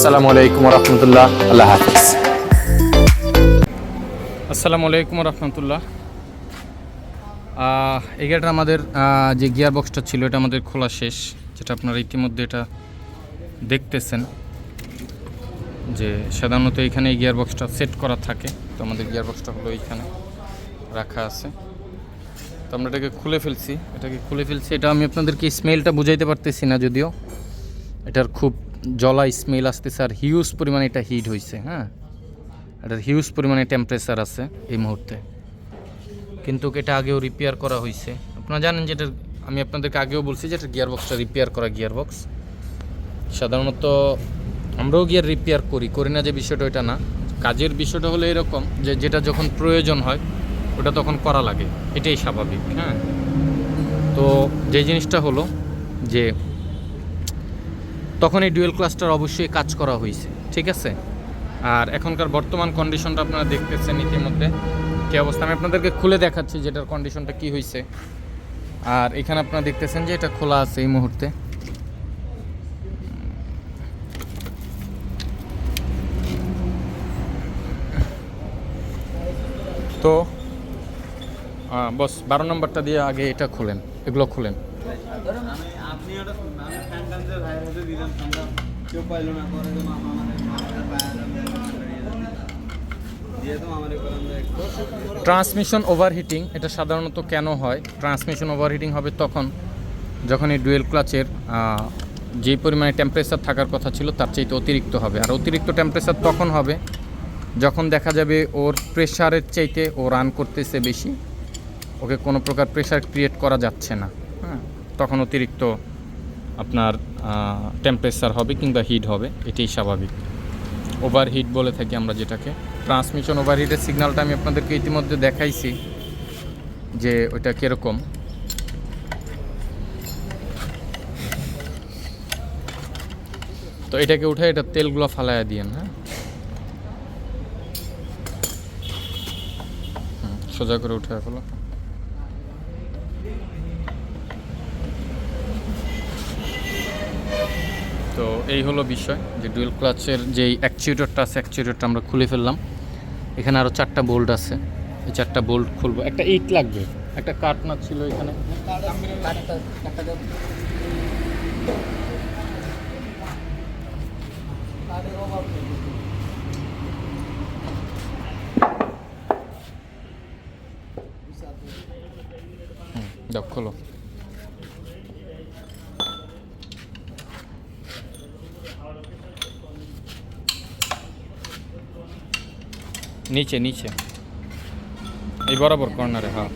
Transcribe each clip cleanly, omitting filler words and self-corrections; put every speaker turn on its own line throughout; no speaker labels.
আসসালামু আলাইকুম রহমতুল্লাহ, আল্লাহ হাফিজ।
আসসালামু আলাইকুম রহমতুল্লাহ। এই গাড়িটা আমাদের যে গিয়ার বক্সটা ছিল এটা আমাদের খোলা শেষ, যেটা আপনারা ইতিমধ্যে এটা দেখতেছেন যে সাধারণত এখানে এই গিয়ার বক্সটা সেট করা থাকে। তো আমাদের গিয়ার বক্সটা হলো এইখানে রাখা আছে। তো আমরা এটাকে খুলে ফেলছি। এটা আমি আপনাদেরকে স্মেলটা বুঝাইতে পারতেছি না, যদিও এটার খুব জ্বলা স্মেল আসতেছে আর হিউজ পরিমাণে এটা হিট হয়েছে। হ্যাঁ, এটার হিউজ পরিমাণে টেম্পারেচার আছে এই মুহূর্তে, কিন্তু এটা আগেও রিপেয়ার করা হয়েছে। আপনারা জানেন যে আমি আপনাদেরকে আগেও বলছি যে এটা গিয়ার বক্সটা রিপেয়ার করা গিয়ার বক্স। সাধারণত আমরাও গিয়ার রিপেয়ার করি না, যে বিষয়টা ওইটা না। কাজের বিষয়টা হলো এরকম যে যেটা যখন প্রয়োজন হয় ওটা তখন করা লাগে, এটাই স্বাভাবিক। হ্যাঁ, তো যে জিনিসটা হলো যে তখন এই ডুয়েল ক্লাস্টার অবশ্যই কাজ করা হয়েছে, ঠিক আছে। আর এখনকার বর্তমান কন্ডিশনটা আপনারা দেখতেছেন ইতিমধ্যে কী অবস্থা। আমি আপনাদেরকে খুলে দেখাচ্ছি যে এটার কন্ডিশনটা কী হয়েছে। আর এখানে আপনারা দেখতেছেন যে এটা খোলা আছে এই মুহূর্তে। তো বস 12 নম্বরটা দিয়ে আগে এটা খুলেন, এগুলো খুলেন। ট্রান্সমিশন ওভারহিটিং এটা সাধারণত কেন হয়? ট্রান্সমিশন ওভারহিটিং হবে তখন যখন এই ডুয়েল ক্লাচের যে পরিমাণে টেম্পারেচার থাকার কথা ছিল তার চাইতে অতিরিক্ত হবে। আর অতিরিক্ত টেম্পারেচার তখন হবে যখন দেখা যাবে ওর প্রেশারের চাইতে ও রান করতেছে বেশি, ওকে কোনো প্রকার প্রেশার ক্রিয়েট করা যাচ্ছে না। হ্যাঁ, তখন অতিরিক্ত আপনার টেম্পারেচার হবে কিংবা হিট হবে, এটাই স্বাভাবিক। ওভারহিট বলে থাকি আমরা যেটাকে। ট্রান্সমিশন ওভারহিটের সিগন্যালটা আমি আপনাদেরকে ইতিমধ্যে দেখাইছি যে ওইটা কীরকম। তো এটাকে উঠে এটা তেলগুলো ফালাইয়া দিয়েন। হ্যাঁ, সোজা করে উঠে ফেলো। তো এই হলো বিষয় যে ডুয়েল ক্লাচের যেই অ্যাকচুয়েটরটা আছে, অ্যাকচুয়েটরটা আমরা খুলে ফেললাম। এখানে আরও 4টা বোল্ট আছে, এই 4টা বোল্ট খুলবো। একটা ইট লাগবে, একটা কাঠ না ছিল এখানে। দাও, খোলো। নিচে এই বরাবর কর্নারে। হ্যাঁ,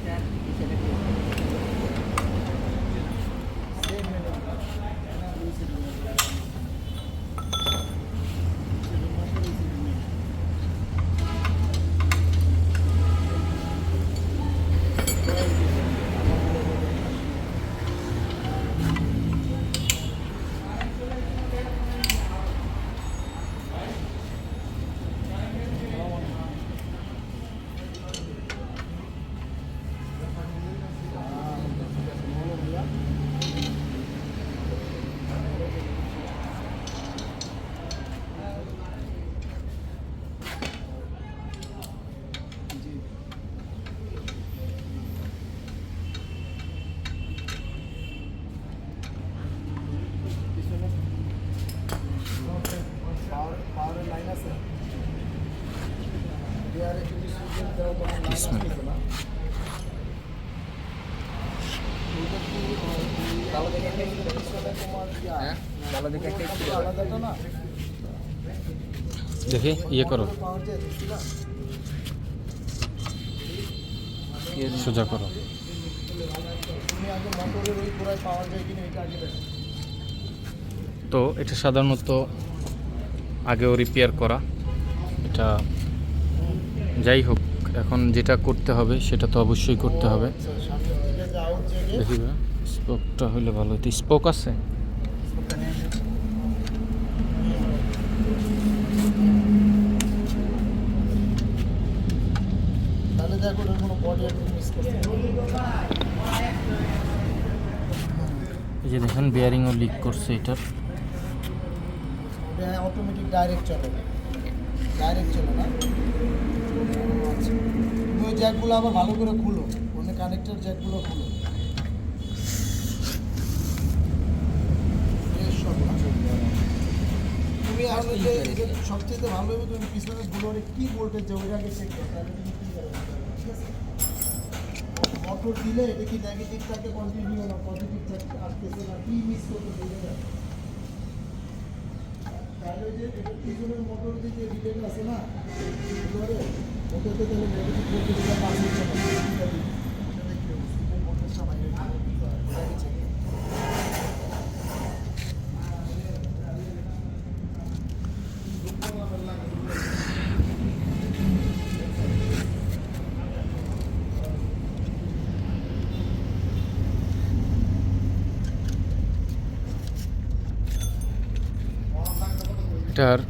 দেখি ইয়ে করো, সোজা করো। তো এটা সাধারণত আগেও রিপেয়ার করা। এটা যাই হোক, এখন যেটা করতে হবে সেটা তো অবশ্যই করতে হবে। দেখি স্পোকটা হইলে ভালো হতো। স্পোক আছে? এই যে দেখেন বিয়ারিংও লিক করছে এটার।
অটোমেটিক ডাইরেক্ট চলে না আচ্ছা, তুমি ওই জ্যাকগুলো আবার ভালো করে খুলো, মানে কানেক্টর জ্যাকগুলো খুলো। তুমি আসলে যে সবচেয়ে ভালো হবে তুমি পিছনে ব্লোরে কি ভোল্টেজ যে ওইটাকে চেক করো, তাহলে তুমি কি করবে, ঠিক আছে? মোটর দিলে এটা কি নেগেটিভ থাকে কন্টিনিউ না পজিটিভ থাকে আসতেছে না কি মিস করতে দেবে, তাহলে ওই যে এটা পিছনের মোটর যে রিলে আছে না ব্লোরে, ওটাতে তাহলে নেগেটিভ ভোল্টেজটা পাস হচ্ছে না, এটা দেখি ভোল্টেজটা বাইরে ওটাকে চেক করো।
এটার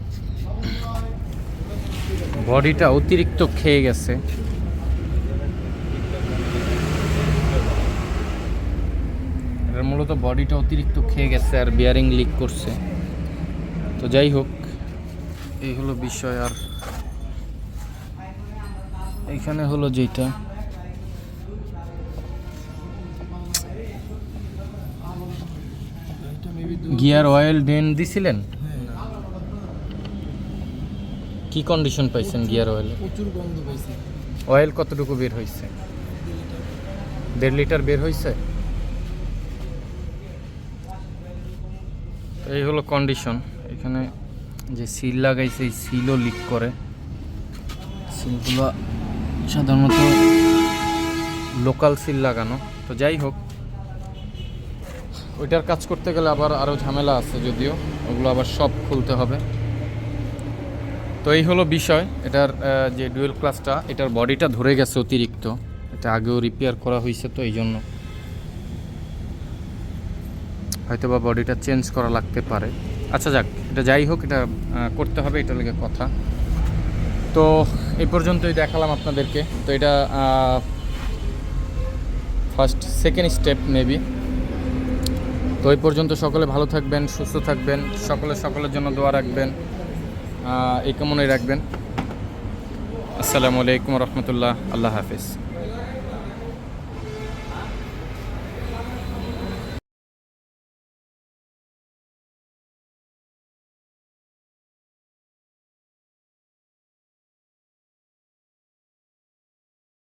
বডিটা অতিরিক্ত খেয়ে গেছে, এটার মূলত বডিটা অতিরিক্ত খেয়ে গেছে আর বিয়ারিং লিক করছে। তো যাই হোক, এই হলো বিষয়। আর এইখানে হলো যেটা গিয়ার অয়েল ড্রেন দিছিলেন, কি কন্ডিশন পাইছেন গিয়ার অয়েল?
প্রচুর গন্ধ পাইছি।
অয়েল কতটুকু বের হয়েছে? 1.5 লিটার বের হয়েছে। এই হলো কন্ডিশন। এখানে যে সিল লাগাইছে এই সিলও লিক করে। সিলগুলো সাধারণত লোকাল সিল লাগানো। তো যাই হোক, ওইটার কাজ করতে গেলে আবার আরও ঝামেলা আছে, যদিও ওগুলো আবার সব খুলতে হবে। তো এই হলো বিষয়। এটার যে ডুয়েল ক্লাসটা, এটার বডিটা ধরে গেছে অতিরিক্ত, এটা আগেও রিপেয়ার করা হয়েছে, তো এই জন্য হয়তো বা বডিটা চেঞ্জ করা লাগতে পারে। আচ্ছা যাক, এটা যাই হোক, এটা করতে হবে, এটা লেগে কথা। তো এই পর্যন্তই দেখালাম আপনাদেরকে। তো এটা সেকেন্ড স্টেপ মেবি। তো এই পর্যন্ত সকলে ভালো থাকবেন, সুস্থ থাকবেন, সকলের জন্য দোয়া রাখবেন, এই কামনাই রাখবেন। আসসালামু আলাইকুম রহমতুল্লাহ, আল্লাহ হাফিজ।